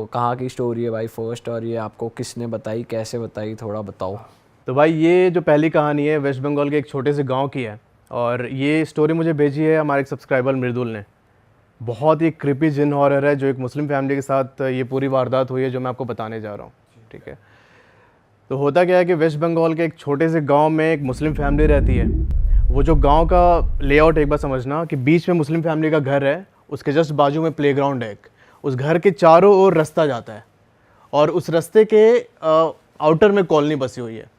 कहाँ की स्टोरी है भाई फर्स्ट, और ये आपको किसने बताई, कैसे बताई, थोड़ा बताओ। तो भाई ये जो पहली कहानी है वेस्ट बंगाल के एक छोटे से गांव की है, और ये स्टोरी मुझे भेजी है हमारे एक सब्सक्राइबर मृदुल ने। बहुत ही क्रिपी जिन हॉरर है जो एक मुस्लिम फैमिली के साथ ये पूरी वारदात हुई है जो मैं आपको बताने जा रहा हूँ। ठीक है, तो होता क्या है कि वेस्ट बंगाल के एक छोटे से गांव में एक मुस्लिम फैमिली रहती है। वो जो गांव का लेआउट एक बार समझना कि बीच में मुस्लिम फैमिली का घर है, उसके जस्ट बाजू में प्लेग्राउंड है एक, उस घर के चारों ओर रास्ता जाता है, और उस रास्ते के आउटर में कॉलोनी बसी हुई है।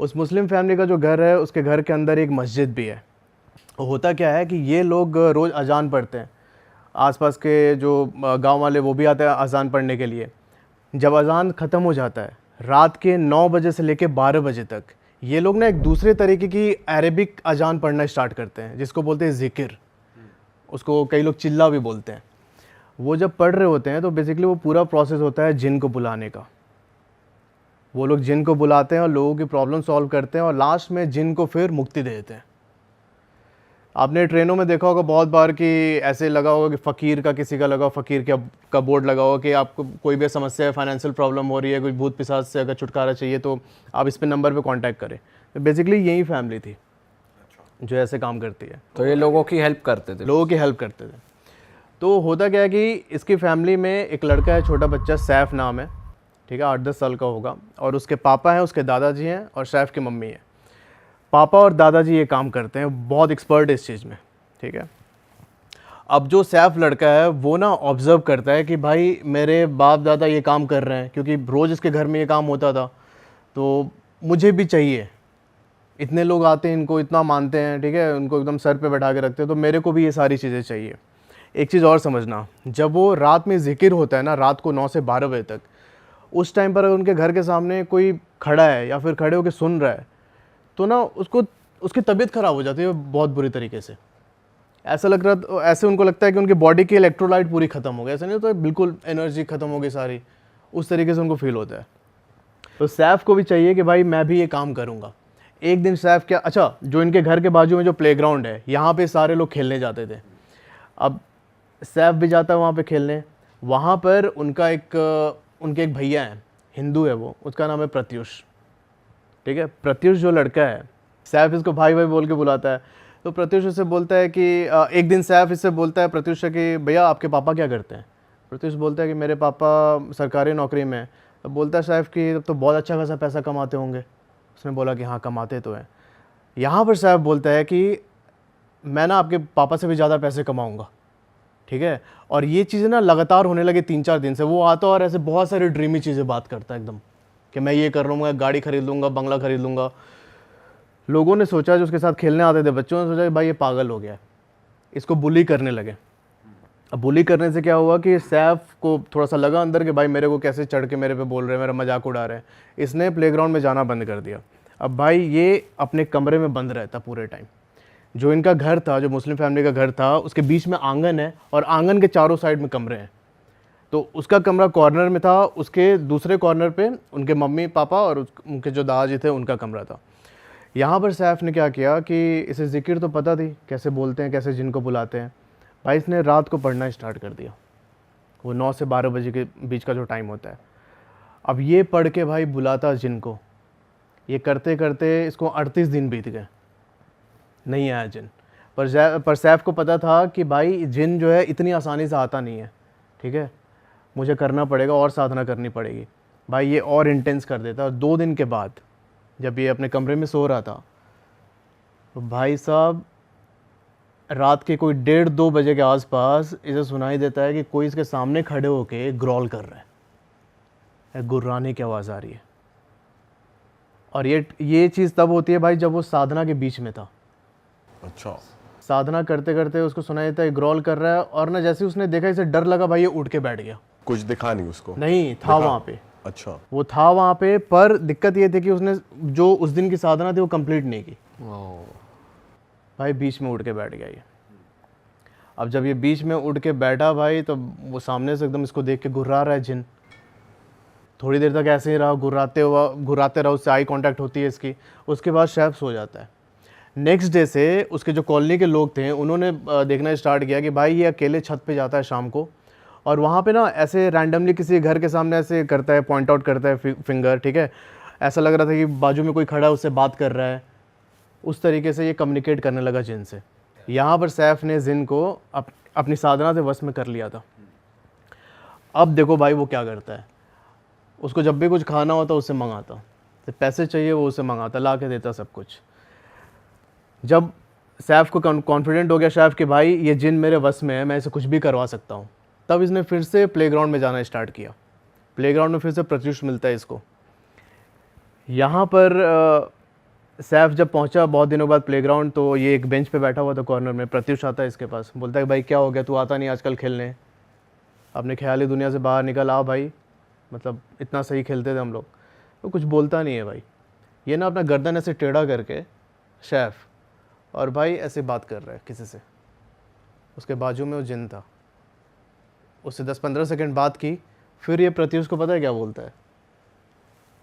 उस मुस्लिम फैमिली का जो घर है उसके घर के अंदर एक मस्जिद भी है। होता क्या है कि ये लोग रोज़ अजान पढ़ते हैं, आसपास के जो गांव वाले वो भी आते हैं अजान पढ़ने के लिए। जब अजान ख़त्म हो जाता है रात के 9 बजे से लेकर 12 बजे तक, ये लोग ना एक दूसरे तरीके की अरेबिक अजान पढ़ना स्टार्ट करते हैं जिसको बोलते हैं ज़िक्र, उसको कई लोग चिल्ला भी बोलते हैं। वो जब पढ़ रहे होते हैं तो बेसिकली वो पूरा प्रोसेस होता है जिन को बुलाने का। वो लोग जिन को बुलाते हैं और लोगों की प्रॉब्लम सॉल्व करते हैं, और लास्ट में जिन को फिर मुक्ति दे देते हैं। आपने ट्रेनों में देखा होगा बहुत बार कि ऐसे लगा होगा कि फ़कीर का किसी का लगा, फ़कीर का बोर्ड लगा होगा कि आपको कोई भी समस्या है, फाइनेंशियल प्रॉब्लम हो रही है, कोई भूत पिशाच से अगर छुटकारा चाहिए तो आप इस पे नंबर पे कांटेक्ट करें। तो बेसिकली यही फैमिली थी जो ऐसे काम करती है। तो ये लोगों की हेल्प करते थे? लोगों की हेल्प करते थे। तो होता क्या है कि इसकी फैमिली में एक लड़का है, छोटा बच्चा, सैफ नाम है। ठीक है, 8-10 साल का होगा, और उसके पापा हैं, उसके दादाजी हैं, और सैफ की मम्मी है। पापा और दादाजी ये काम करते हैं, बहुत एक्सपर्ट है इस चीज़ में। ठीक है, अब जो सैफ लड़का है वो ना ऑब्ज़र्व करता है कि भाई मेरे बाप दादा ये काम कर रहे हैं, क्योंकि रोज़ इसके घर में ये काम होता था, तो मुझे भी चाहिए। इतने लोग आते हैं, इनको इतना मानते हैं, ठीक है, उनको एकदम सर पे बैठा के रखते हैं, तो मेरे को भी ये सारी चीज़ें चाहिए। एक चीज़ और समझना, जब वो रात में ज़िक्र होता है ना, रात को 9 से 12 बजे तक, उस टाइम पर अगर उनके घर के सामने कोई खड़ा है या फिर खड़े होकर सुन रहा है तो ना उसको उसकी तबीयत ख़राब हो जाती है बहुत बुरी तरीके से। ऐसे उनको लगता है कि उनकी बॉडी की इलेक्ट्रोलाइट पूरी ख़त्म हो गई। ऐसा नहीं होता, बिल्कुल एनर्जी ख़त्म हो गई सारी, उस तरीके से उनको फील होता है। तो सैफ को भी चाहिए कि भाई मैं भी ये काम करूँगा। एक दिन सैफ क्या, अच्छा, जो इनके घर के बाजू में जो प्लेग्राउंड है यहाँ पे सारे लोग खेलने जाते थे। अब सैफ भी जाता है वहाँ पे खेलने। वहाँ पर उनके एक भैया हैं, हिंदू है वो, उसका नाम है प्रत्युष। ठीक है, प्रत्युष जो लड़का है, सैफ इसको भाई भाई बोल के बुलाता है। तो प्रत्युष उससे बोलता है कि एक दिन सैफ इससे बोलता है प्रत्युष से कि भैया आपके पापा क्या करते हैं। प्रत्युष बोलता है कि मेरे पापा सरकारी नौकरी में हैं। तो बोलता है सैफ कि तब तो बहुत अच्छा खासा पैसा कमाते होंगे। उसने बोला कि हाँ कमाते तो हैं। यहाँ पर सैफ बोलता है कि मैं ना आपके पापा से भी ज़्यादा पैसे कमाऊँगा। ठीक है, और ये चीज़ें ना लगातार होने लगी 3-4 दिन से। वो आता और ऐसे बहुत सारी ड्रीमी चीज़ें बात करता है एकदम, कि मैं ये कर लूँगा, गाड़ी खरीद लूँगा, बंगला खरीद लूँगा। लोगों ने सोचा, जो उसके साथ खेलने आते थे बच्चों ने सोचा कि भाई ये पागल हो गया है, इसको बुली करने लगे। अब बुली करने से क्या हुआ कि सैफ को थोड़ा सा लगा अंदर कि भाई मेरे को कैसे चढ़ के मेरे पे बोल रहे हैं, मेरा मजाक उड़ा रहे हैं। इसने प्लेग्राउंड में जाना बंद कर दिया। अब भाई ये अपने कमरे में बंद रहता पूरे टाइम। जो इनका घर था, जो मुस्लिम फैमिली का घर था, उसके बीच में आंगन है और आंगन के चारों साइड में कमरे हैं। तो उसका कमरा कॉर्नर में था, उसके दूसरे कॉर्नर पे उनके मम्मी पापा और उनके जो दादाजी थे उनका कमरा था। यहाँ पर सैफ ने क्या किया कि इसे ज़िक्र तो पता थी कैसे बोलते हैं, कैसे जिन को बुलाते हैं। भाई इसने रात को पढ़ना स्टार्ट कर दिया, वो 9 से 12 बजे के बीच का जो टाइम होता है। अब ये पढ़ के भाई बुलाता जिन को, ये करते करते इसको 38 दिन बीत गए, नहीं आया जिन। पर सैफ को पता था कि भाई जिन जो है इतनी आसानी से आता नहीं है। ठीक है, मुझे करना पड़ेगा और साधना करनी पड़ेगी। भाई ये और इंटेंस कर देता। और 2 दिन के बाद जब ये अपने कमरे में सो रहा था तो भाई साहब रात के कोई 1:30-2 बजे के आसपास इसे सुनाई देता है कि कोई इसके सामने खड़े होके ग्रॉल कर रहा है, गुर्राने की आवाज़ आ रही है। और ये चीज़ तब होती है भाई जब वो साधना के बीच में था। अच्छा, साधना करते करते उसको सुनाई देता है ग्रॉल कर रहा है, और ना जैसे उसने देखा इसे डर लगा, भाई ये उठ के बैठ गया। कुछ दिखा नहीं उसको? नहीं था वहाँ पे। अच्छा, वो था वहाँ पे, पर दिक्कत ये थी कि उसने जो उस दिन की साधना थी वो कंप्लीट नहीं की। भाई बीच में उठ के बैठ गया ये। अब जब ये बीच में उठ के बैठा भाई, तो वो सामने से एकदम इसको देख के घुर्रा रहा है जिन। थोड़ी देर तक ऐसे ही रहा, घुराते रहा, उससे आई कांटेक्ट होती है इसकी। उसके बाद सैफ सो जाता है। नेक्स्ट डे से उसके जो कॉलोनी के लोग थे उन्होंने देखना स्टार्ट किया कि भाई ये अकेले छत पे जाता है शाम को, और वहाँ पे ना ऐसे रैंडमली किसी घर के सामने ऐसे करता है, पॉइंट आउट करता है फिंगर, ठीक है। ऐसा लग रहा था कि बाजू में कोई खड़ा है, उससे बात कर रहा है। उस तरीके से ये कम्युनिकेट करने लगा जिन से। यहाँ पर सैफ ने जिन को अपनी साधना से वश में कर लिया था। अब देखो भाई वो क्या करता है, उसको जब भी कुछ खाना होता उससे मंगाता, तो पैसे चाहिए वो उसे मंगाता, ला के देता सब कुछ। जब सैफ को कॉन्फिडेंट हो गया सैफ कि भाई ये जिन मेरे वश में है, मैं इसे कुछ भी करवा सकता हूँ, तब इसने फिर से प्लेग्राउंड में जाना स्टार्ट किया। प्लेग्राउंड में फिर से प्रत्युष मिलता है इसको। यहाँ पर सैफ जब पहुँचा बहुत दिनों बाद प्लेग्राउंड, तो ये एक बेंच पे बैठा हुआ था कॉर्नर में। प्रत्युष आता है इसके पास, बोलता है भाई क्या हो गया, तू आता नहीं आजकल खेलने, अपने ख्याली दुनिया से बाहर निकल, आ भाई, मतलब इतना सही खेलते थे हम लोग। तो कुछ बोलता नहीं है भाई। ये ना अपना गर्दन ऐसे टेढ़ा करके सैफ, और भाई ऐसे बात कर रहा है किसी से। उसके बाजू में वो जिन था, उससे 10-15 सेकंड बात की। फिर ये प्रत्युष को पता है क्या बोलता है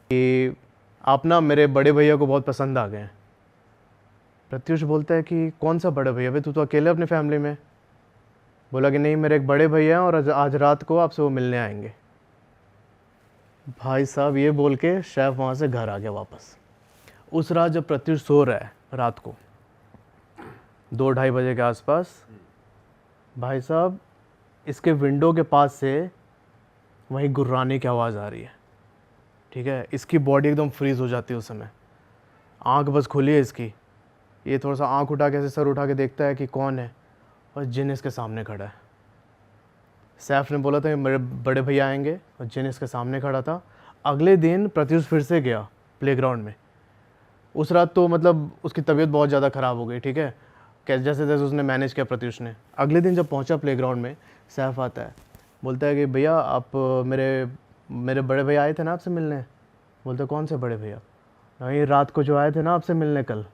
कि आप ना मेरे बड़े भैया को बहुत पसंद आ गए हैं। प्रत्युष बोलता है कि कौन सा बड़े भैया, भाई तू तो अकेले अपनी फैमिली में। बोला कि नहीं, मेरे एक बड़े भैया हैं और आज रात को आपसे वो मिलने आएंगे। भाई साहब ये बोल के सैफ वहाँ से घर आ गया वापस। उस रात जब प्रत्युष सो रहा है, रात को 2-2:30 बजे के आसपास, भाई साहब इसके विंडो के पास से वहीं गुर्राने की आवाज़ आ रही है, ठीक है। इसकी बॉडी एकदम फ्रीज हो जाती है उस समय। आंख बस खुली है इसकी, ये थोड़ा सा आंख उठा के, ऐसे सर उठा के देखता है कि कौन है, और जिन इसके सामने खड़ा है। सैफ ने बोला था कि मेरे बड़े भैया आएंगे, और जिन इसके सामने खड़ा था। अगले दिन प्रत्युष फिर से गया प्लेग्राउंड में। उस रात तो मतलब उसकी तबीयत बहुत ज़्यादा ख़राब हो गई, ठीक है। कैसे जैसे तैसे उसने मैनेज किया प्रत्युष ने। अगले दिन जब पहुंचा प्लेग्राउंड में, सैफ आता है, बोलता है कि भैया आप मेरे बड़े भैया आए थे ना आपसे मिलने। बोलते कौन से बड़े भैया? नहीं, रात को जो आए थे ना आपसे मिलने कल,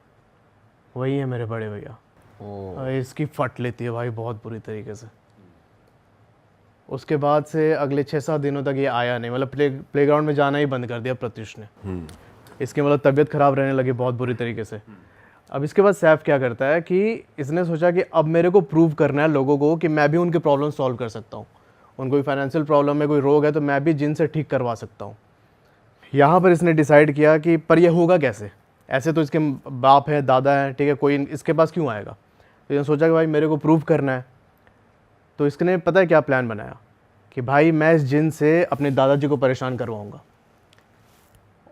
वही है मेरे बड़े भैया। इसकी फट लेती है भाई बहुत बुरी तरीके से। उसके बाद से अगले 6-7 दिनों तक ये आया नहीं, मतलब प्लेग्राउंड में जाना ही बंद कर दिया प्रत्युष ने। इसकी मतलब तबीयत ख़राब रहने लगी बहुत बुरी तरीके से। अब इसके बाद सैफ क्या करता है कि इसने सोचा कि अब मेरे को प्रूव करना है लोगों को कि मैं भी उनके प्रॉब्लम सॉल्व कर सकता हूँ। उनको कोई फाइनेंशियल प्रॉब्लम है, कोई रोग है, तो मैं भी जिन से ठीक करवा सकता हूँ। यहाँ पर इसने डिसाइड किया कि पर यह होगा कैसे, ऐसे तो इसके बाप है, दादा है, ठीक है, कोई इसके पास क्यों आएगा। तो इसने सोचा कि भाई मेरे को प्रूव करना है। तो इसने पता है क्या प्लान बनाया कि भाई मैं इस जिन से अपने दादाजी को परेशान करवाऊँगा,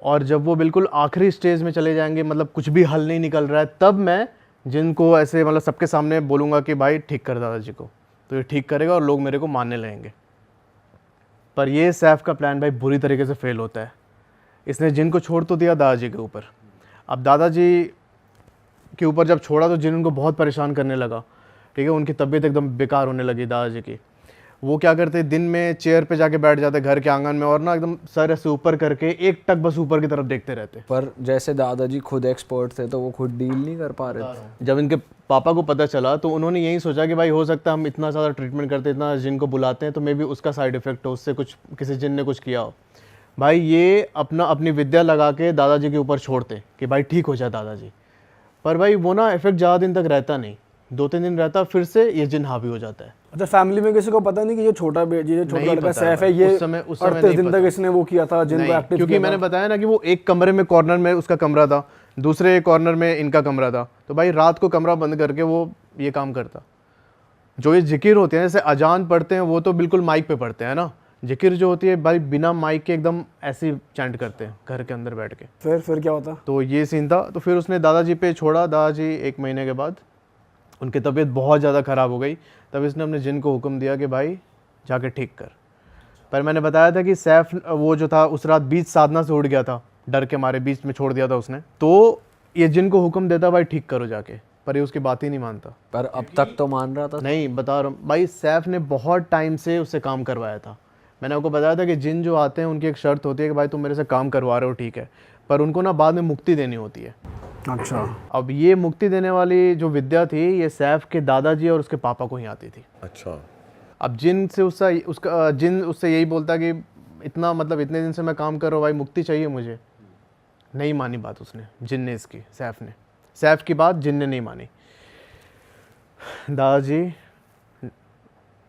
और जब वो बिल्कुल आखिरी स्टेज में चले जाएंगे, मतलब कुछ भी हल नहीं निकल रहा है, तब मैं जिनको ऐसे मतलब सबके सामने बोलूँगा कि भाई ठीक कर दादाजी को, तो ये ठीक करेगा और लोग मेरे को मानने लगेंगे। पर ये सैफ का प्लान भाई बुरी तरीके से फेल होता है। इसने जिन को छोड़ तो दिया दादाजी के ऊपर। अब दादाजी के ऊपर जब छोड़ा तो जिन उनको बहुत परेशान करने लगा, ठीक है। उनकी तबीयत एकदम बेकार होने लगी दादाजी की। वो क्या करते, दिन में चेयर पे जाके बैठ जाते घर के आंगन में, और ना एकदम सर ऐसे ऊपर करके एक टक बस ऊपर की तरफ देखते रहते। पर जैसे दादाजी खुद एक्सपर्ट थे तो वो खुद डील नहीं कर पा रहे थे। जब इनके पापा को पता चला तो उन्होंने यही सोचा कि भाई हो सकता है हम इतना ज़्यादा ट्रीटमेंट करते, इतना जिन को बुलाते हैं, तो मे बी उसका साइड इफेक्ट हो, उससे कुछ किसी जिन ने कुछ किया हो। भाई ये अपनी विद्या लगा के दादाजी के ऊपर छोड़ते कि भाई ठीक हो जाए दादाजी। पर भाई वो ना इफेक्ट ज़्यादा दिन तक रहता नहीं, 2-3 दिन रहता, फिर से ये जिन हावी हो जाता है। अच्छा, फैमिली में किसी को पता नहीं कि ये छोटा लड़का सैफ है, ये उस समय 38 दिन तक इसने वो किया था, जिनको एक्टिव, क्योंकि मैंने बताया ना कि वो एक कमरे में, कॉर्नर में उसका कमरा था, दूसरे कॉर्नर में इनका कमरा था। तो भाई रात को कमरा बंद करके वो ये काम करता। जो ये जिकिर होते हैं, जैसे अजान पढ़ते हैं, वो तो बिल्कुल माइक पे पढ़ते हैं ना। जिकिर जो होती है भाई बिना माइक के एकदम ऐसे चैंट करते हैं घर के अंदर बैठ के। फिर क्या होता? तो ये सीन था। तो फिर उसने दादाजी पे छोड़ा। दादाजी 1 महीने के बाद उनकी तबीयत बहुत ज़्यादा ख़राब हो गई। तब इसने अपने जिन को हुक्म दिया कि भाई जाके ठीक कर। पर मैंने बताया था कि सैफ वो जो था उस रात बीच साधना से उड़ गया था, डर के मारे बीच में छोड़ दिया था उसने। तो ये जिन को हुक्म देता भाई ठीक करो जाके, पर ये उसकी बात ही नहीं मानता। पर अब तक तो मान रहा था। नहीं, बता रहा हूँ भाई, सैफ ने बहुत टाइम से उससे काम करवाया था। मैंने आपको बताया था कि जिन जो आते हैं उनकी एक शर्त होती है कि भाई तुम मेरे से काम करवा रहे हो, ठीक है, पर उनको ना बाद में मुक्ति देनी होती है। अच्छा। अब ये मुक्ति देने वाली जो विद्या थी, ये सैफ के दादाजी और उसके पापा को ही आती थी। अच्छा। अब जिन से उसका जिन उससे यही बोलता कि इतना मतलब इतने दिन से मैं काम कर रहा हूँ भाई, मुक्ति चाहिए मुझे। नहीं मानी बात उसने, जिन ने इसकी, सैफ की बात जिन ने नहीं मानी। दादाजी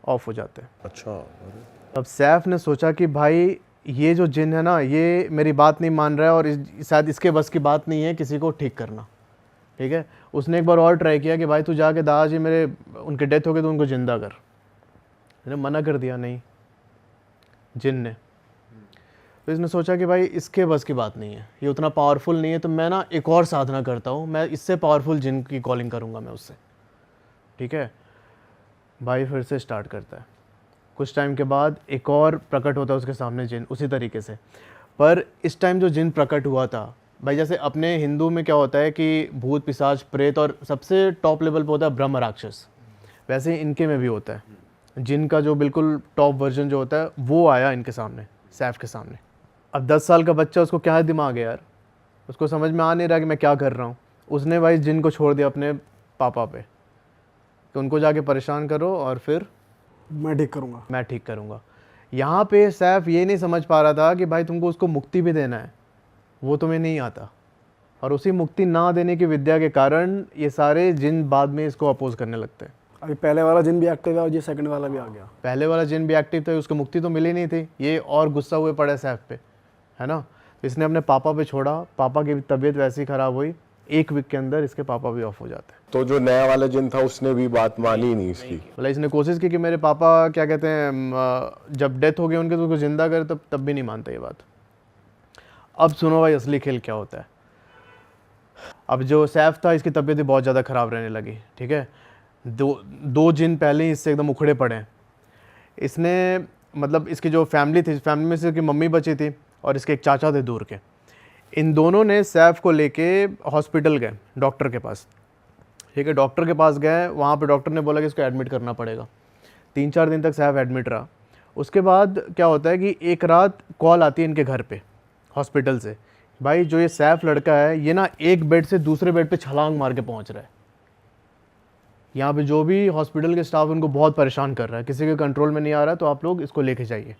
ऑफ हो जाते हैं। अच्छा, अरे, अब सैफ ने सोचा कि भाई ये जो जिन है ना, ये मेरी बात नहीं मान रहा है और शायद इसके बस की बात नहीं है किसी को ठीक करना। ठीक है, उसने एक बार और ट्राई किया कि भाई तू जाके दादाजी मेरे उनकी डेथ हो गई तो उनको ज़िंदा कर। मैंने मना कर दिया, नहीं, जिन ने। तो इसने सोचा कि भाई इसके बस की बात नहीं है, ये उतना पावरफुल नहीं है, तो मैं ना एक और साधना करता हूँ, मैं इससे पावरफुल जिन की कॉलिंग करूँगा मैं उससे। ठीक है, भाई फिर से स्टार्ट करता है। कुछ टाइम के बाद एक और प्रकट होता है उसके सामने जिन, उसी तरीके से। पर इस टाइम जो जिन प्रकट हुआ था भाई, जैसे अपने हिंदू में क्या होता है कि भूत पिशाच प्रेत और सबसे टॉप लेवल पे होता है ब्रह्म राक्षस, वैसे ही इनके में भी होता है। जिन का जो बिल्कुल टॉप वर्जन जो होता है वो आया इनके सामने, सैफ के सामने। अब 10 साल का बच्चा, उसको क्या दिमाग है यार, उसको समझ में आ नहीं रहा कि मैं क्या कर रहा हूँ। उसने भाई जिन को छोड़ दिया अपने पापा पे कि उनको जाके परेशान करो और फिर मैं ठीक करूँगा। मैं ठीक करूँगा। यहाँ पे सैफ ये नहीं समझ पा रहा था कि भाई तुमको उसको मुक्ति भी देना है, वो तुम्हें नहीं आता। और उसी मुक्ति ना देने की विद्या के कारण ये सारे जिन बाद में इसको अपोज करने लगते हैं। अभी पहले वाला जिन भी एक्टिव है और ये सेकंड वाला भी आ गया। पहले वाला जिन भी एक्टिव था, उसको मुक्ति तो मिली नहीं थी, ये और गुस्सा हुए पड़े सैफ पे, है ना। तो इसने अपने पापा पे छोड़ा, पापा की तबीयत वैसी ख़राब हुई, 1 वीक के अंदर इसके पापा भी ऑफ हो जाते हैं। तो जो नया वाला जिन था उसने भी बात मानी नहीं इसकी? मतलब इसने कोशिश की कि मेरे पापा क्या कहते हैं जब डेथ हो गई उनके तो उसको ज़िंदा करे, तब भी नहीं मानता ये बात। अब सुनो भाई असली खेल क्या होता है। अब जो सैफ था इसकी तबीयत भी बहुत ज़्यादा ख़राब रहने लगी। ठीक है, दो जिन पहले ही इससे एकदम उखड़े पड़े हैं। इसने मतलब इसकी जो फैमिली थी, फैमिली में से इसकी मम्मी बची थी और इसके एक चाचा थे दूर के। इन दोनों ने सैफ को लेके हॉस्पिटल गए, डॉक्टर के पास। ठीक है, डॉक्टर के पास गए, वहाँ पे डॉक्टर ने बोला कि इसको एडमिट करना पड़ेगा। 3-4 दिन तक सैफ एडमिट रहा। उसके बाद क्या होता है कि एक रात कॉल आती है इनके घर पे हॉस्पिटल से, भाई जो ये सैफ लड़का है ये ना एक बेड से दूसरे बेड पे छलांग मार के पहुँच रहा है। यहाँ पे जो भी हॉस्पिटल के स्टाफ उनको बहुत परेशान कर रहा है, किसी के कंट्रोल में नहीं आ रहा, तो आप लोग इसको लेके जाइए।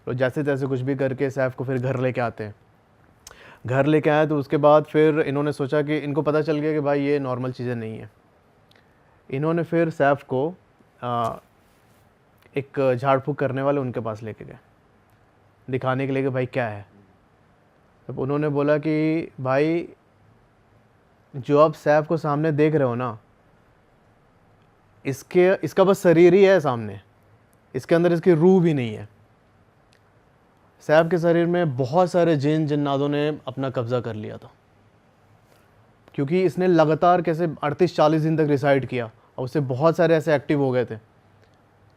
तो जैसे तैसे कुछ भी करके सैफ को फिर घर लेके आते हैं। घर लेके आए तो उसके बाद फिर इन्होंने सोचा कि इनको पता चल गया कि भाई ये नॉर्मल चीज़ें नहीं है। इन्होंने फिर सैफ को एक झाड़ फूँक करने वाले उनके पास लेके गए, दिखाने के लिए कि भाई क्या है। तब उन्होंने बोला कि भाई जो आप सैफ को सामने देख रहे हो ना, इसका बस शरीर ही है सामने, इसके अंदर इसकी रूह भी नहीं है। सैफ के शरीर में बहुत सारे जिन जिन्नातों ने अपना कब्जा कर लिया था, क्योंकि इसने लगातार कैसे 38-40 दिन तक रिसाइड किया और उससे बहुत सारे ऐसे एक्टिव हो गए थे।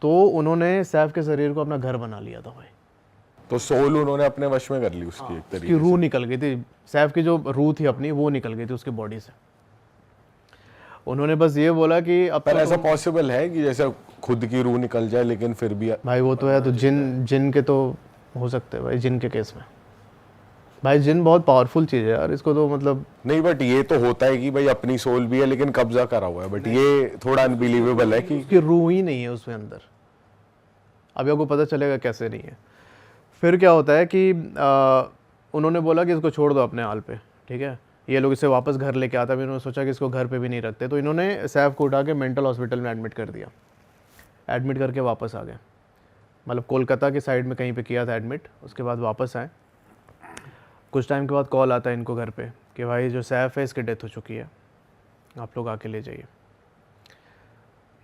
तो उन्होंने सैफ के शरीर को अपना घर बना लिया था भाई। तो सोल उन्होंने अपने वश में कर ली उसकी एक तरीके उसकी रूह निकल गई थी, सैफ की जो रूह थी अपनी वो निकल गई थी उसकी बॉडी से। उन्होंने बस ये बोला कि अब पर ऐसा पॉसिबल है कि जैसे खुद की रूह निकल जाए लेकिन फिर भी? भाई वो तो है, तो जिन के तो हो सकते हैं भाई, जिन के केस में भाई जिन बहुत पावरफुल चीज़ है यार, इसको तो मतलब नहीं, बट ये तो होता है कि भाई अपनी सोल भी है लेकिन कब्जा करा हुआ है, बट ये थोड़ा अनबिलीवेबल है कि उसकी रूह ही नहीं है उसमें अंदर। अभी आपको पता चलेगा कैसे नहीं है। फिर क्या होता है कि उन्होंने बोला कि इसको छोड़ दो अपने हाल पे। ठीक है, ये लोग इसे वापस घर लेके आता भी, इन्होंने सोचा कि इसको घर पे भी नहीं रखते, तो इन्होंने सैफ को उठा के मेंटल हॉस्पिटल में एडमिट कर दिया। एडमिट करके वापस आ गए, मतलब कोलकाता के साइड में कहीं पे किया था एडमिट। उसके बाद वापस आए। कुछ टाइम के बाद कॉल आता है इनको घर पे कि भाई जो सैफ है इसकी डेथ हो चुकी है, आप लोग आके ले जाइए।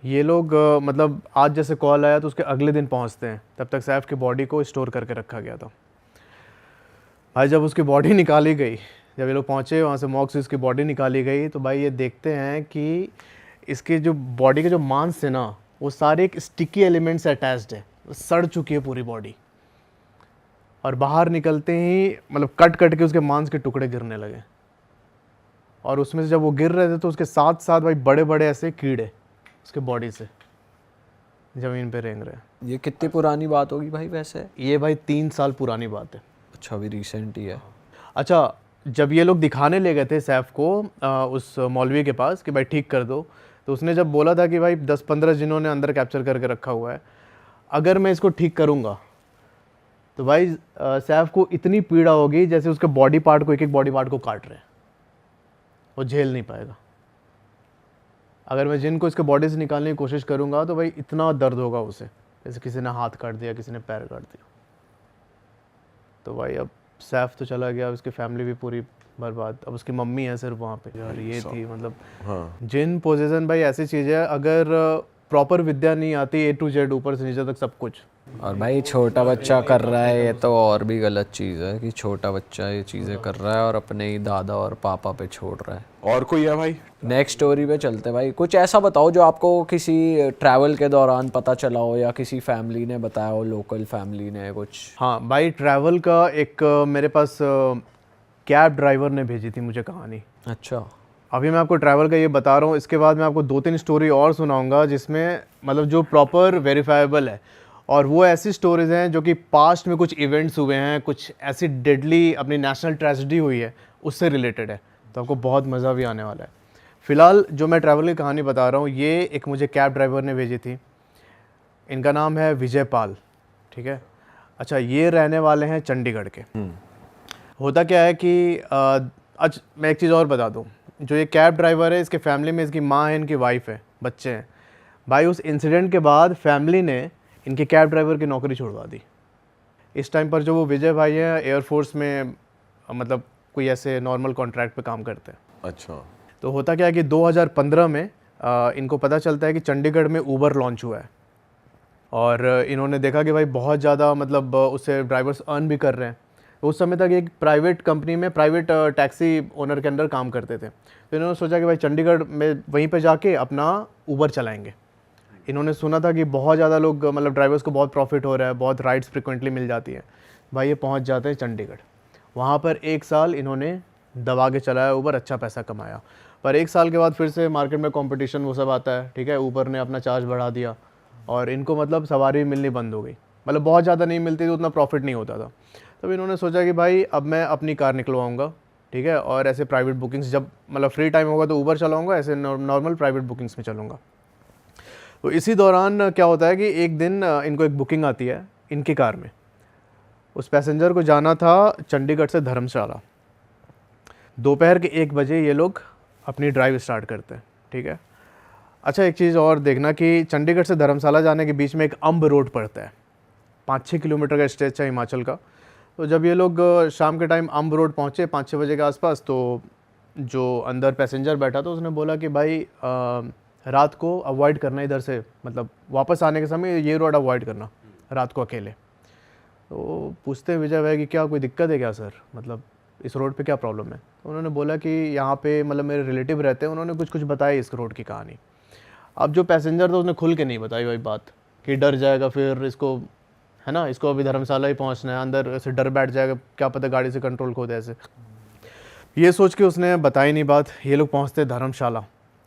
ये लोग मतलब आज जैसे कॉल आया तो उसके अगले दिन पहुंचते हैं, तब तक सैफ की बॉडी को स्टोर करके रखा गया था। भाई जब उसकी बॉडी निकाली गई, जब ये लोग पहुँचे वहाँ से मॉर्ग से इसकी बॉडी निकाली गई, तो भाई ये देखते हैं कि इसके जो बॉडी के जो मांस है ना, वो सारे एक स्टिकी एलिमेंट से अटैच्ड है, सड़ चुकी है पूरी बॉडी। और बाहर निकलते ही मतलब कट कट के उसके मांस के टुकड़े गिरने लगे। और उसमें से जब वो गिर रहे थे तो उसके साथ साथ भाई बड़े बड़े ऐसे कीड़े उसके बॉडी से ज़मीन पे रेंग रहे। ये कितनी पुरानी बात होगी भाई वैसे? ये भाई 3 साल पुरानी बात है। अच्छा, अभी रिसेंट ही है। अच्छा, जब ये लोग दिखाने ले गए थे सैफ को उस मौलवी के पास कि भाई ठीक कर दो, तो उसने जब बोला था कि भाई 10-15 जिन्होंने अंदर कैप्चर करके रखा हुआ है, अगर मैं इसको ठीक करूँगा तो भाई सैफ को इतनी पीड़ा होगी जैसे उसके बॉडी पार्ट को, एक एक बॉडी पार्ट को काट रहे हैं, वो झेल नहीं पाएगा। अगर मैं जिन को इसके बॉडी से निकालने की कोशिश करूँगा तो भाई इतना दर्द होगा उसे, जैसे किसी ने हाथ काट दिया, किसी ने पैर काट दिया। तो भाई अब सैफ तो चला गया, उसकी फैमिली भी पूरी बर्बाद। अब उसकी मम्मी है सिर्फ वहाँ पे यार, ये थी मतलब। हाँ जिन पोजीशन भाई ऐसी चीज़ है, अगर प्रॉपर विद्या नहीं आती A to Z ऊपर से नीचे तक सब कुछ। और भाई छोटा बच्चा कर रहा है ये तो और भी गलत चीज़ है कि छोटा बच्चा ये चीज़ें कर रहा है और अपने ही दादा और पापा पे छोड़ रहा है। और कोई है भाई? नेक्स्ट स्टोरी पे चलते हैं भाई। कुछ ऐसा बताओ जो आपको किसी ट्रैवल के दौरान पता चला हो या किसी फैमिली ने बताया हो, लोकल फैमिली ने कुछ। हाँ भाई, ट्रैवल का एक मेरे पास कैब ड्राइवर ने भेजी थी मुझे कहानी। अच्छा। अभी मैं आपको ट्रैवल का ये बता रहा हूँ, इसके बाद मैं आपको 2-3 स्टोरी और सुनाऊंगा जिसमें मतलब जो प्रॉपर वेरीफाइबल है, और वो ऐसी स्टोरीज हैं जो कि पास्ट में कुछ इवेंट्स हुए हैं, कुछ ऐसी डेडली अपनी नेशनल ट्रेजेडी हुई है उससे रिलेटेड है। तो आपको बहुत मज़ा भी आने वाला है। फ़िलहाल जो मैं ट्रैवल की कहानी बता रहा हूँ, ये एक मुझे कैब ड्राइवर ने भेजी थी। इनका नाम है विजय पाल, ठीक है। अच्छा, ये रहने वाले हैं चंडीगढ़ के। होता क्या है कि आज मैं एक चीज़ और बता दूँ, जो ये कैब ड्राइवर है, इसके फैमिली में इसकी माँ है, इनकी वाइफ है, बच्चे हैं। भाई उस इंसिडेंट के बाद फैमिली ने इनके कैब ड्राइवर की नौकरी छुड़वा दी। इस टाइम पर जो वो विजय भाई हैं एयरफोर्स में मतलब कोई ऐसे नॉर्मल कॉन्ट्रैक्ट पे काम करते हैं। अच्छा। तो होता क्या है कि 2015 में इनको पता चलता है कि चंडीगढ़ में ऊबर लॉन्च हुआ है, और इन्होंने देखा कि भाई बहुत ज़्यादा मतलब उससे ड्राइवर्स अर्न भी कर रहे हैं। तो उस समय तक एक प्राइवेट कंपनी में प्राइवेट टैक्सी ओनर के अंडर काम करते थे। तो इन्होंने सोचा कि भाई चंडीगढ़ में वहीं पे जाके अपना ऊबर चलाएंगे। इन्होंने सुना था कि बहुत ज़्यादा लोग मतलब ड्राइवर्स को बहुत प्रॉफिट हो रहा है, बहुत राइड्स फ्रिक्वेंटली मिल जाती है। भाई ये पहुंच जाते हैं चंडीगढ़। वहाँ पर 1 साल इन्होंने दबा के चलाया ऊबर, अच्छा पैसा कमाया। पर 1 साल के बाद फिर से मार्केट में कंपटीशन वो सब आता है, ठीक है। ऊबर ने अपना चार्ज बढ़ा दिया और इनको मतलब सवारी मिलनी बंद हो गई, मतलब बहुत ज़्यादा नहीं मिलती थी, उतना प्रॉफिट नहीं होता था। तब इन्होंने सोचा कि भाई अब मैं अपनी कार निकलवाऊँगा, ठीक है, और ऐसे प्राइवेट बुकिंग्स जब मतलब फ्री टाइम होगा तो ऊबर चलाऊँगा, ऐसे नॉर्मल प्राइवेट बुकिंग्स में चलूँगा। तो इसी दौरान क्या होता है कि एक दिन इनको एक बुकिंग आती है इनकी कार में। उस पैसेंजर को जाना था चंडीगढ़ से धर्मशाला। दोपहर के 1 बजे ये लोग अपनी ड्राइव स्टार्ट करते हैं, ठीक है। अच्छा, एक चीज़ और देखना कि चंडीगढ़ से धर्मशाला जाने के बीच में एक अम्ब रोड पड़ता है, 5-6 किलोमीटर का स्ट्रेच है हिमाचल का। तो जब ये लोग शाम के टाइम अम्ब रोड पहुँचे 5-6 बजे के आसपास, तो जो अंदर पैसेंजर बैठा था उसने बोला कि भाई रात को अवॉइड करना इधर से, मतलब वापस आने के समय ये रोड अवॉइड करना रात को अकेले। तो पूछते हैं विजय भाई कि क्या कोई दिक्कत है क्या सर, मतलब इस रोड पे क्या प्रॉब्लम है। तो उन्होंने बोला कि यहाँ पे मतलब मेरे रिलेटिव रहते हैं, उन्होंने कुछ बताया इस रोड की कहानी। अब जो पैसेंजर था उसने खुल के नहीं बताई भाई बात, कि डर जाएगा फिर इसको, है ना, इसको अभी धर्मशाला ही पहुँचना है, अंदर ऐसे डर बैठ जाएगा, क्या पता गाड़ी से कंट्रोल खो दे ऐसे। ये सोच के उसने बताई नहीं बात। ये लोग पहुँचते धर्मशाला।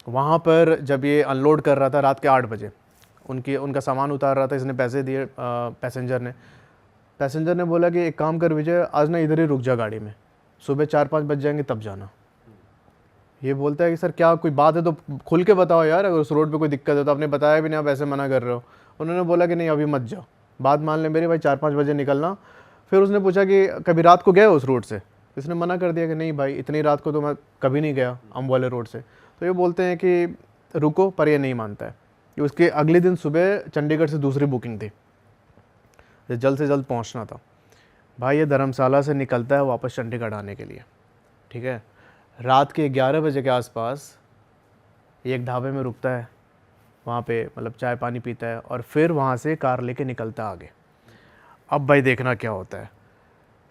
वहाँ पर जब ये अनलोड कर रहा था रात के 8 बजे, उनका सामान उतार रहा था, इसने पैसे दिए पैसेंजर ने बोला कि एक काम कर विजय, आज ना इधर ही रुक जा गाड़ी में, सुबह 4-5 बज जाएंगे तब जाना। ये बोलता है कि सर क्या कोई बात है तो खुल के बताओ यार, अगर उस रोड पे कोई दिक्कत है तो आपने बताया भी नहीं, आप ऐसे मना कर रहे हो। उन्होंने बोला कि नहीं अभी मत जाओ, बात मान ले मेरी भाई, 4-5 बजे निकलना। फिर उसने पूछा कि कभी रात को गए उस रोड से। इसने मना कर दिया कि नहीं भाई, इतनी रात को तो मैं कभी नहीं गया अम्ब वाले रोड से। तो ये बोलते हैं कि रुको, पर ये नहीं मानता है। उसके अगले दिन सुबह चंडीगढ़ से दूसरी बुकिंग थी, जल्द से जल्द पहुंचना था। भाई ये धर्मशाला से निकलता है वापस चंडीगढ़ आने के लिए, ठीक है। रात के 11 बजे के आसपास ये एक ढाबे में रुकता है, वहाँ पे मतलब चाय पानी पीता है और फिर वहाँ से कार लेके निकलता है आगे। अब भाई देखना क्या होता है,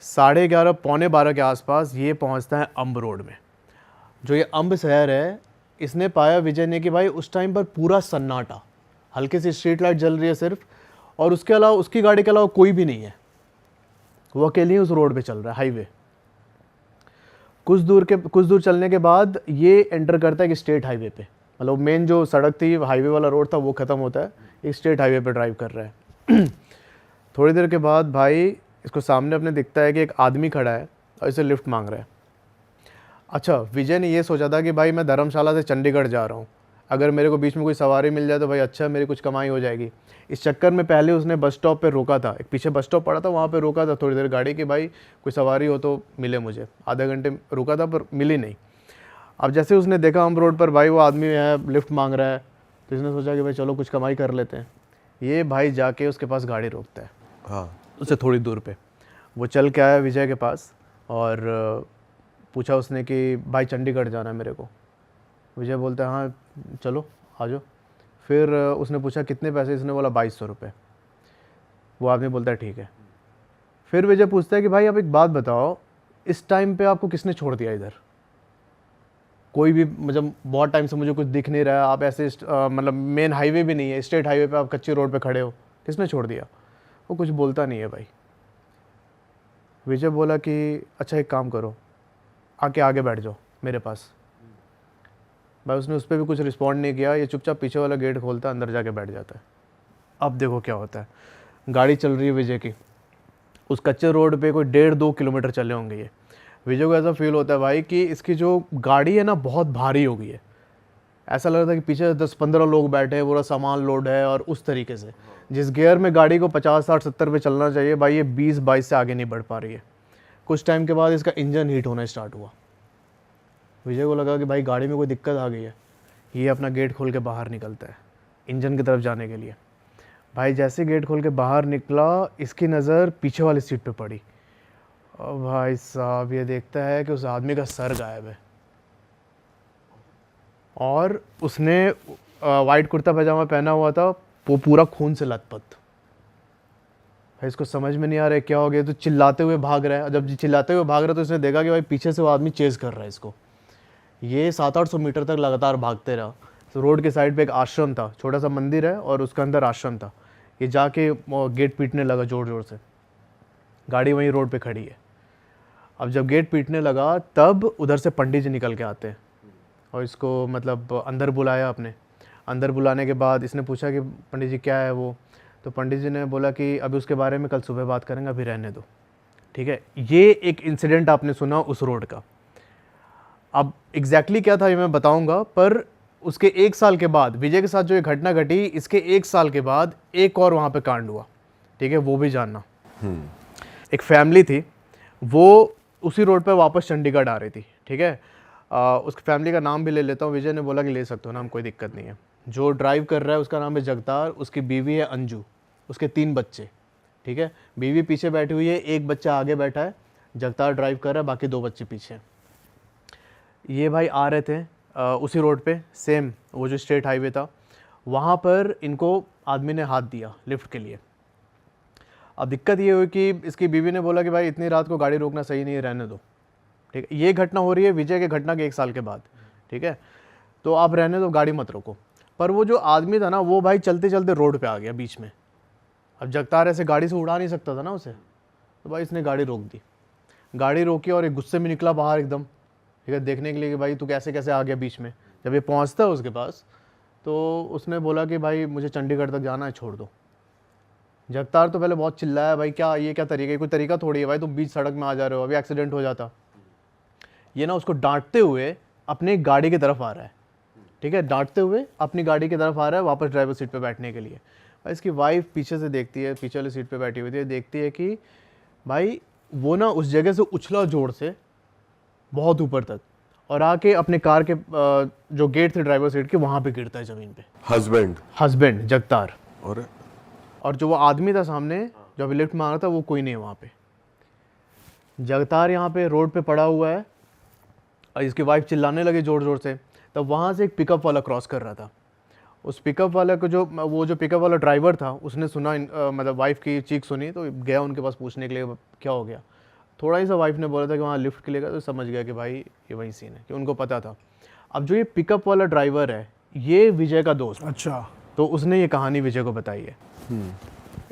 11:30 पौने 12 के आसपास ये पहुँचता है अम्ब रोड में। जो ये अम्ब शहर है, इसने पाया विजय ने कि भाई उस टाइम पर पूरा सन्नाटा, हल्की सी स्ट्रीट लाइट जल रही है सिर्फ, और उसके अलावा उसकी गाड़ी के अलावा कोई भी नहीं है। वो अकेले ही उस रोड पे चल रहा है, हाईवे। कुछ दूर चलने के बाद ये एंटर करता है कि स्टेट हाईवे पे, मतलब मेन जो सड़क थी, हाईवे वाला रोड था, वो ख़त्म होता है, एक स्टेट हाईवे पे ड्राइव कर रहा है। थोड़ी देर के बाद भाई इसको सामने अपने दिखता है कि एक आदमी खड़ा है और इसे लिफ्ट मांग रहा है। अच्छा, विजय ने ये सोचा था कि भाई मैं धर्मशाला से चंडीगढ़ जा रहा हूँ, अगर मेरे को बीच में कोई सवारी मिल जाए तो भाई अच्छा, मेरी कुछ कमाई हो जाएगी। इस चक्कर में पहले उसने बस स्टॉप पे रोका था, एक पीछे बस स्टॉप पड़ा था, वहाँ पे रोका था थोड़ी देर गाड़ी कि भाई कोई सवारी हो तो मिले मुझे। आधे घंटे रुका था पर मिली नहीं। अब जैसे उसने देखा हम रोड पर भाई वो आदमी है लिफ्ट मांग रहा है, तो इसने सोचा कि भाई चलो कुछ कमाई कर लेते हैं। ये भाई जाके उसके पास गाड़ी रोकता है, हाँ उससे थोड़ी दूर पे। वो चल के आया विजय के पास और पूछा उसने कि भाई चंडीगढ़ जाना है मेरे को। विजय बोलता है हाँ चलो आ जाओ। फिर उसने पूछा कितने पैसे, इसने बोला 2200 रुपये। वो आदमी बोलता है ठीक है। फिर विजय पूछता है कि भाई आप एक बात बताओ, इस टाइम पे आपको किसने छोड़ दिया इधर? कोई भी मतलब बहुत टाइम से मुझे कुछ दिख नहीं रहा है, आप ऐसे मतलब मेन हाईवे भी नहीं है, स्टेट हाईवे पे आप कच्ची रोड पे खड़े हो, किसने छोड़ दिया? वो कुछ बोलता नहीं है भाई। विजय बोला कि अच्छा एक काम करो, आके आगे बैठ जाओ मेरे पास। भाई उसने उस पर भी कुछ रिस्पॉन्ड नहीं किया, ये चुपचाप पीछे वाला गेट खोलता है, अंदर जाके बैठ जाता है। अब देखो क्या होता है, गाड़ी चल रही है विजय की, उस कच्चे रोड पे कोई 1.5-2 किलोमीटर चले होंगे ये। विजय को ऐसा फील होता है भाई कि इसकी जो गाड़ी है ना बहुत भारी हो गई है। ऐसा लग रहा था कि पीछे 10-15 लोग बैठे हैं, पूरा सामान लोड है, और उस तरीके से जिस गियर में गाड़ी को 50-60-70 पे चलना चाहिए भाई ये 20-22 से आगे नहीं बढ़ पा रही है। कुछ टाइम के बाद इसका इंजन हीट होना स्टार्ट हुआ। विजय को लगा कि भाई गाड़ी में कोई दिक्कत आ गई है। ये अपना गेट खोल के बाहर निकलता है इंजन की तरफ जाने के लिए। भाई जैसे गेट खोल के बाहर निकला, इसकी नज़र पीछे वाली सीट पे पड़ी और भाई साहब ये देखता है कि उस आदमी का सर गायब है और उसने वाइट कुर्ता पैजामा पहना हुआ था, वो पूरा खून से लथपथ। भाई इसको समझ में नहीं आ रहा है क्या हो गया, तो चिल्लाते हुए भाग रहा है। जब चिल्लाते हुए भाग रहा है तो इसने देखा कि भाई पीछे से वो आदमी चेज़ कर रहा है इसको। ये 700-800 मीटर तक लगातार भागते रहा। तो रोड के साइड पे एक आश्रम था, छोटा सा मंदिर है और उसके अंदर आश्रम था। ये जाके गेट पीटने लगा ज़ोर ज़ोर से। गाड़ी वहीं रोड पे खड़ी है। अब जब गेट पीटने लगा तब उधर से पंडित जी निकल के आते हैं और इसको मतलब अंदर बुलाया अपने। अंदर बुलाने के बाद इसने पूछा कि पंडित जी क्या है वो, तो पंडित जी ने बोला कि अभी उसके बारे में कल सुबह बात करेंगे, अभी रहने दो, ठीक है। ये एक इंसिडेंट आपने सुना उस रोड का। अब एग्जैक्टली क्या था ये मैं बताऊंगा, पर उसके 1 साल के बाद विजय के साथ जो ये घटना घटी, इसके 1 साल के बाद एक और वहाँ पे कांड हुआ, ठीक है, वो भी जानना। एक फैमिली थी, वो उसी रोड पे वापस चंडीगढ़ आ रही थी, ठीक है। उस फैमिली का नाम भी ले लेता हूँ। विजय ने बोला कि ले सकते हो नाम, कोई दिक्कत नहीं है। जो ड्राइव कर रहा है उसका नाम है जगतार, उसकी बीवी है अंजू, उसके 3 बच्चे, ठीक है। बीवी पीछे बैठी हुई है, एक बच्चा आगे बैठा है, जगतार ड्राइव कर रहा है, बाकी 2 बच्चे पीछे। ये भाई आ रहे थे उसी रोड पे, सेम वो जो स्टेट हाईवे था, वहाँ पर इनको आदमी ने हाथ दिया लिफ्ट के लिए। अब दिक्कत ये हुई कि इसकी बीवी ने बोला कि भाई इतनी रात को गाड़ी रोकना सही नहीं है, रहने दो, ठीक है। ये घटना हो रही है विजय के घटना के 1 साल के बाद, ठीक है। तो आप रहने दो, गाड़ी मत रोको। पर वो जो आदमी था ना, वो भाई चलते चलते रोड पे आ गया बीच में। अब जगतार ऐसे गाड़ी से उड़ा नहीं सकता था ना उसे, तो भाई इसने गाड़ी रोक दी। गाड़ी रोकी और एक गुस्से में निकला बाहर एकदम, ठीक है, देखने के लिए कि भाई तू कैसे कैसे आ गया बीच में। जब ये पहुँचता है उसके पास तो उसने बोला कि भाई मुझे चंडीगढ़ तक जाना है, छोड़ दो। जगतार तो पहले बहुत चिल्लाया, भाई क्या ये क्या तरीका है, कोई तरीका थोड़ी है भाई, तुम बीच सड़क में आ जा रहे हो, अभी एक्सीडेंट हो जाता। ये ना उसको डांटते हुए अपने गाड़ी की तरफ आ रहा है, ठीक है, डांटते हुए अपनी गाड़ी की तरफ आ रहा है वापस ड्राइवर सीट पे बैठने के लिए। भाई इसकी वाइफ पीछे से देखती है, पीछे वाली सीट पे बैठी हुई थी, देखती है कि भाई वो ना उस जगह से उछला जोर से बहुत ऊपर तक और आके अपने कार के जो गेट थे ड्राइवर सीट के, वहाँ पे गिरता है ज़मीन पे। हस्बैंड जगतार। और जो वो आदमी था सामने जो अभी लिफ्ट मांग रहा था, वो कोई नहीं है वहाँ पे। जगतार यहाँ पे रोड पे पड़ा हुआ है और इसकी वाइफ चिल्लाने लगी ज़ोर ज़ोर से। तब वहाँ से एक पिकअप वाला क्रॉस कर रहा था। उस पिकअप वाला को जो पिकअप वाला ड्राइवर था, उसने सुना मतलब वाइफ की चीख सुनी, तो गया उनके पास पूछने के लिए क्या हो गया। थोड़ा ही सा वाइफ ने बोला था कि वहाँ लिफ्ट के लिए गया, तो समझ गया कि भाई ये वही सीन है, कि उनको पता था। अब जो ये पिकअप वाला ड्राइवर है, ये विजय का दोस्त। अच्छा। तो उसने ये कहानी विजय को बताई है।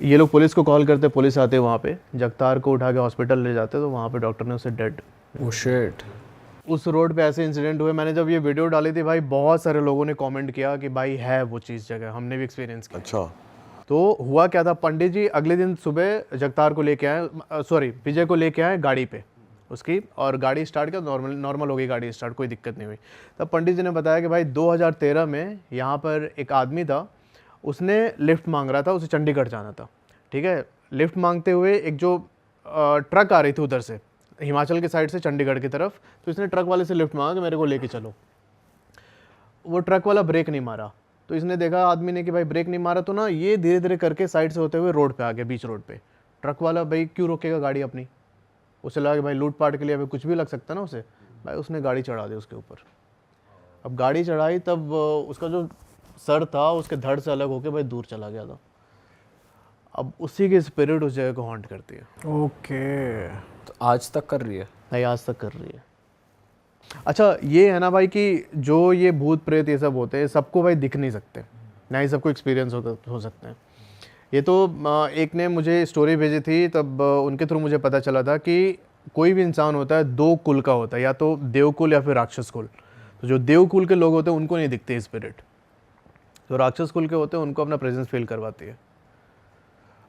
ये लोग पुलिस को कॉल करते, पुलिस आते वहाँ पे, जगतार को उठा के हॉस्पिटल ले जाते, तो वहाँ पे डॉक्टर ने उसे डेड। Oh shit. उस रोड पे ऐसे इंसिडेंट हुए। मैंने जब ये वीडियो डाली थी भाई, बहुत सारे लोगों ने कमेंट किया कि भाई है वो चीज़ जगह, हमने भी एक्सपीरियंस किया। अच्छा। तो हुआ क्या था, पंडित जी अगले दिन सुबह जगतार को लेके आए, विजय को लेके आए गाड़ी पे उसकी, और गाड़ी स्टार्ट किया, नॉर्मल हो गई गाड़ी स्टार्ट, कोई दिक्कत नहीं हुई। तब पंडित जी ने बताया कि भाई 2013 में यहाँ पर एक आदमी था, उसने लिफ्ट मांग रहा था, उसे चंडीगढ़ जाना था, ठीक है। लिफ्ट मांगते हुए एक जो ट्रक आ रही थी उधर से, हिमाचल के साइड से चंडीगढ़ की तरफ। तो इसने ट्रक वाले से लिफ्ट मांगा कि मेरे को लेके चलो। वो ट्रक वाला ब्रेक नहीं मारा, तो इसने देखा आदमी ने कि भाई ब्रेक नहीं मारा, तो ना ये धीरे धीरे करके साइड से होते हुए रोड पे आ गया, बीच रोड पे। ट्रक वाला भाई क्यों रोकेगा गाड़ी अपनी, उसे लगा कि भाई लूटपाट के लिए अभी कुछ भी लग सकता है ना उसे, भाई उसने गाड़ी चढ़ा दी उसके ऊपर। अब गाड़ी चढ़ाई तब उसका जो सर था उसके धड़ से अलग होके भाई दूर चला गया था। अब उसी की स्पिरिट उस जगह को हॉन्ट करती है। ओके। तो आज तक कर रही है? नहीं, आज तक कर रही है। अच्छा ये है ना भाई कि जो ये भूत प्रेत ये सब होते हैं, सबको भाई दिख नहीं सकते, ना ही सबको एक्सपीरियंस हो सकते हैं। ये तो एक ने मुझे स्टोरी भेजी थी, तब उनके थ्रू मुझे पता चला था कि कोई भी इंसान होता है दो कुल का होता है, या तो देवकुल या फिर राक्षस कुल। तो जो देवकुल के लोग होते हैं उनको नहीं दिखते स्पिरिट, जो राक्षस कुल के होते हैं उनको अपना प्रेजेंस फील करवाती है।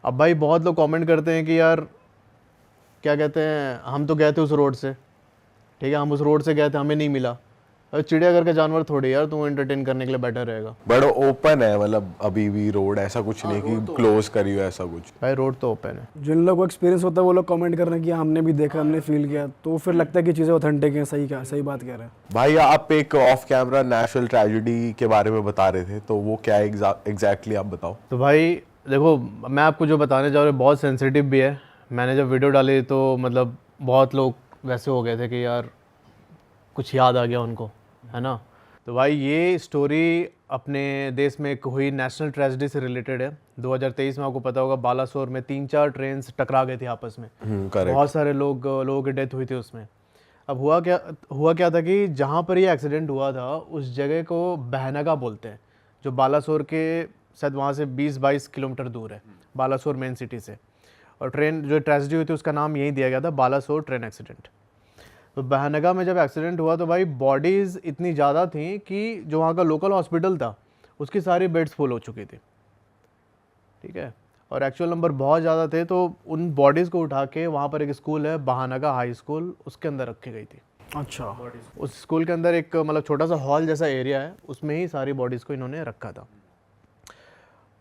अब भाई बहुत लोग कमेंट करते हैं कि यार क्या कहते हैं, हम तो गए थे उस रोड से, ठीक है, हम उस रोड से गए थे, हमें नहीं मिला। अरे चिड़ियाघर का जानवर थोड़ी यार तू एंटरटेन करने के लिए बैठा रहेगा। बड़ा ओपन है, मतलब अभी भी रोड, ऐसा कुछ नहीं कि क्लोज करी हो ऐसा कुछ। भाई रोड तो ओपन है। जिन लोगों को एक्सपीरियंस होता है वो लोग कमेंट कर रहे हैं कि हमने भी देखा, हमने फील किया, तो फिर लगता है कि चीज़ें ऑथेंटिक हैं। सही बात कह रहे हैं भाई। आप एक ऑफ कैमरा नेचुरल ट्रेजेडी के बारे में बता रहे थे, तो वो क्या है एग्जैक्टली आप बताओ। तो भाई देखो, मैं आपको जो बताने जा रहा हूँ बहुत सेंसिटिव भी है। मैंने जब वीडियो डाली तो मतलब बहुत लोग वैसे हो गए थे कि यार कुछ याद आ गया उनको, है ना। तो भाई ये स्टोरी अपने देश में एक हुई नेशनल ट्रेजेडी से रिलेटेड है। 2023 में आपको पता होगा बालासोर में 3-4 ट्रेन टकरा गई थी आपस में, करेक्ट। बहुत सारे लोगों की डेथ हुई थी उसमें। अब हुआ क्या था कि जहाँ पर ये एक्सीडेंट हुआ था उस जगह को बहनगा बोलते हैं, जो बालासोर के शायद वहाँ से 20-22 किलोमीटर दूर है, बालासोर मेन सिटी से। और ट्रेन जो ट्रेजेडी हुई थी उसका नाम यही दिया गया था, बालासोर ट्रेन एक्सीडेंट। तो बहनगा में जब एक्सीडेंट हुआ तो भाई बॉडीज़ इतनी ज़्यादा थी कि जो वहाँ का लोकल हॉस्पिटल था उसकी सारी बेड्स फुल हो चुकी थी, ठीक है, और एक्चुअल नंबर बहुत ज़्यादा थे। तो उन बॉडीज़ को उठा के वहाँ पर एक स्कूल है बहनगा हाई स्कूल, उसके अंदर रखी गई थी। अच्छा। उस स्कूल के अंदर एक मतलब छोटा सा हॉल जैसा एरिया है, उसमें ही सारी बॉडीज़ को इन्होंने रखा था।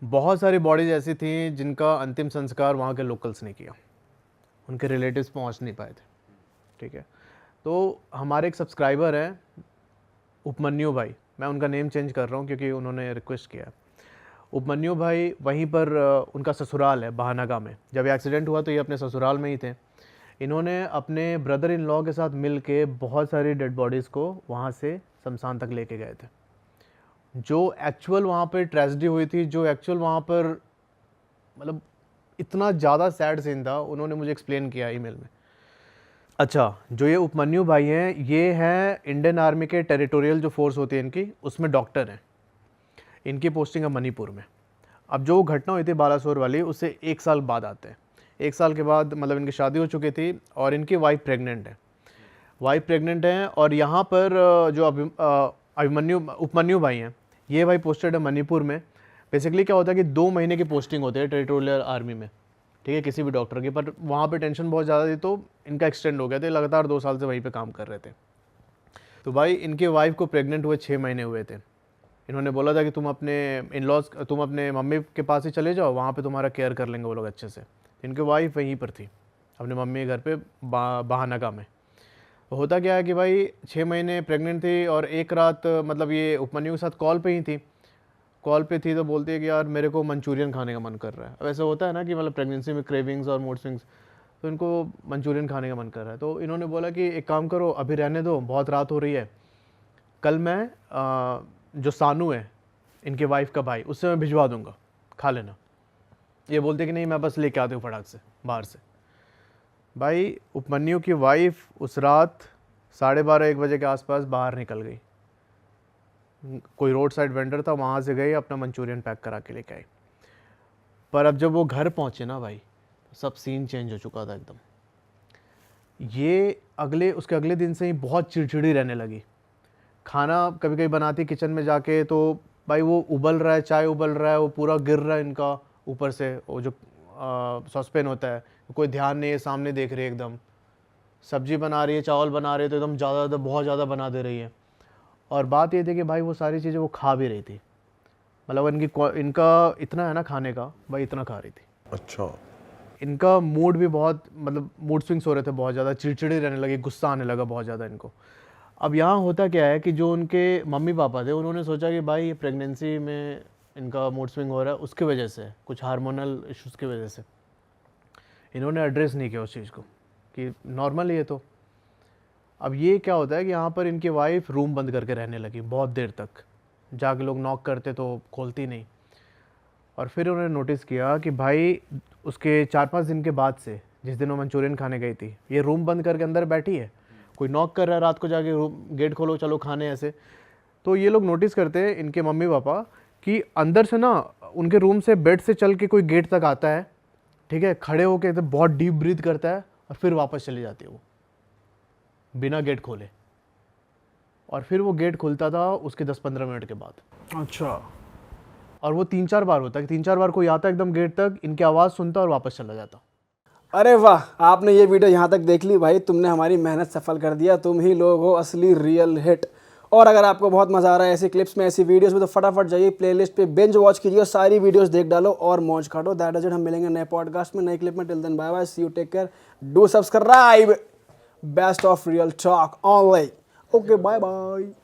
बहुत सारी बॉडीज़ ऐसी थी जिनका अंतिम संस्कार वहाँ के लोकल्स ने किया, उनके रिलेटिव्स पहुँच नहीं पाए थे, ठीक है। तो हमारे एक सब्सक्राइबर हैं उपमन्यु भाई, मैं उनका नेम चेंज कर रहा हूँ क्योंकि उन्होंने रिक्वेस्ट किया है। उपमन्यु भाई वहीं पर उनका ससुराल है बहनगा में। जब ये एक्सीडेंट हुआ तो ये अपने ससुराल में ही थे। इन्होंने अपने ब्रदर इन लॉ के साथ मिल के बहुत सारी डेड बॉडीज़ को वहाँ से शमशान तक लेके गए थे। जो एक्चुअल वहाँ पर ट्रेजेडी हुई थी, जो एक्चुअल वहाँ पर मतलब इतना ज़्यादा सैड सीन था, उन्होंने मुझे एक्सप्लेन किया ईमेल में। अच्छा, जो ये उपमन्यु भाई हैं ये हैं इंडियन आर्मी के टेरिटोरियल जो फोर्स होती है इनकी, उसमें डॉक्टर हैं। इनकी पोस्टिंग है मणिपुर में। अब जो घटना हुई थी बालासोर वाली उससे 1 साल बाद आते हैं। 1 साल के बाद मतलब इनकी शादी हो चुकी थी और इनकी वाइफ प्रेग्नेंट है। और यहाँ पर जो उपमन्यु भाई हैं ये भाई पोस्टेड है मणिपुर में। बेसिकली क्या होता है कि 2 महीने की पोस्टिंग होती है टेरिटोरियल आर्मी में, ठीक है, किसी भी डॉक्टर की। पर वहाँ पे टेंशन बहुत ज़्यादा थी तो इनका एक्सटेंड हो गया था, लगातार 2 साल से वहीं पे काम कर रहे थे। तो भाई इनके वाइफ को प्रेग्नेंट हुए 6 महीने हुए थे। इन्होंने बोला था कि तुम अपने मम्मी के पास ही चले जाओ, वहाँ पे तुम्हारा केयर कर लेंगे वो लोग अच्छे से। इनके वाइफ वहीं पर थी अपने मम्मी के घर पे बहनगा में। तो होता क्या है कि भाई 6 महीने प्रेग्नेंट थी और एक रात मतलब ये उपमन्यु के साथ कॉल पे थी तो बोलती है कि यार मेरे को मंचूरियन खाने का मन कर रहा है। अब ऐसा होता है ना कि मतलब प्रेगनेंसी में क्रेविंग्स और मूड स्विंग्स, तो इनको मंचूरियन खाने का मन कर रहा है। तो इन्होंने बोला कि एक काम करो, अभी रहने दो, बहुत रात हो रही है, कल मैं जो सानू है इनके वाइफ का भाई, उससे मैं भिजवा दूंगा, खा लेना। ये बोलते कि नहीं मैं बस लेके आती हूँ फटाक से बाहर से। भाई उपमन्यु की वाइफ उस रात 12:30-1 बजे के आसपास बाहर निकल गई। कोई रोड साइड वेंडर था, वहाँ से गई, अपना मंचूरियन पैक करा के लेके आई। पर अब जब वो घर पहुँचे ना भाई, सब सीन चेंज हो चुका था एकदम। ये उसके अगले दिन से ही बहुत चिड़चिड़ी रहने लगी। खाना कभी कभी बनाती किचन में जाके तो भाई वो उबल रहा है, चाय उबल रहा है, वो पूरा गिर रहा है इनका ऊपर से, वो जो सॉसपेन होता है, कोई ध्यान नहीं है, सामने देख रही है एकदम। सब्जी बना रही है, चावल बना रही है तो एकदम बहुत ज़्यादा बना दे रही है। और बात ये थी कि भाई वो सारी चीज़ें वो खा भी रही थी, मतलब इनका इतना है ना खाने का, भाई इतना खा रही थी। अच्छा। इनका मूड भी बहुत मतलब मूड स्विंग्स हो रहे थे बहुत ज़्यादा, चिड़चिड़े रहने लगे, गुस्सा आने लगा बहुत ज़्यादा इनको। अब यहाँ होता क्या है कि जो उनके मम्मी पापा थे उन्होंने सोचा कि भाई ये प्रेगनेंसी में इनका मूड स्विंग हो रहा है उसकी वजह से, कुछ हार्मोनल इश्यूज़ की वजह से। इन्होंने एड्रेस नहीं किया उस चीज़ को कि नॉर्मल है ये तो। अब ये क्या होता है कि यहाँ पर इनकी वाइफ रूम बंद करके रहने लगी बहुत देर तक, जाके लोग नॉक करते तो खोलती नहीं। और फिर उन्होंने नोटिस किया कि भाई उसके 4-5 दिन के बाद से, जिस दिन वो मंचूरियन खाने गई थी, ये रूम बंद करके अंदर बैठी है, कोई नॉक कर रहा है रात को जाके रूम गेट खोलो चलो खाने ऐसे। तो ये लोग नोटिस करते हैं इनके मम्मी पापा कि अंदर से ना उनके रूम से बेड से चल के कोई गेट तक आता है, ठीक है, खड़े होके एकदम बहुत डीप ब्रीथ करता है और फिर वापस चली जाती है वो बिना गेट खोले। और फिर वो गेट खुलता था उसके 10-15 मिनट के बाद। अच्छा, और वो 3-4 बार होता है, 3-4 बार कोई आता एकदम गेट तक, इनकी आवाज़ सुनता और वापस चला जाता। अरे वाह, आपने ये वीडियो यहाँ तक देख ली भाई, तुमने हमारी मेहनत सफल कर दिया, तुम ही लोग हो असली रियल हिट। और अगर आपको बहुत मज़ा आ रहा है ऐसी क्लिप्स में, ऐसी वीडियोस में, तो फटाफट जाइए प्लेलिस्ट पे बिंज वॉच कीजिए, सारी वीडियोस देख डालो और मौज काटो। दैट इज इट, हम मिलेंगे नए पॉडकास्ट में, नई क्लिप में। Till then bye bye, see you, take care, do subscribe, best of Real Talk Online. Okay, bye bye.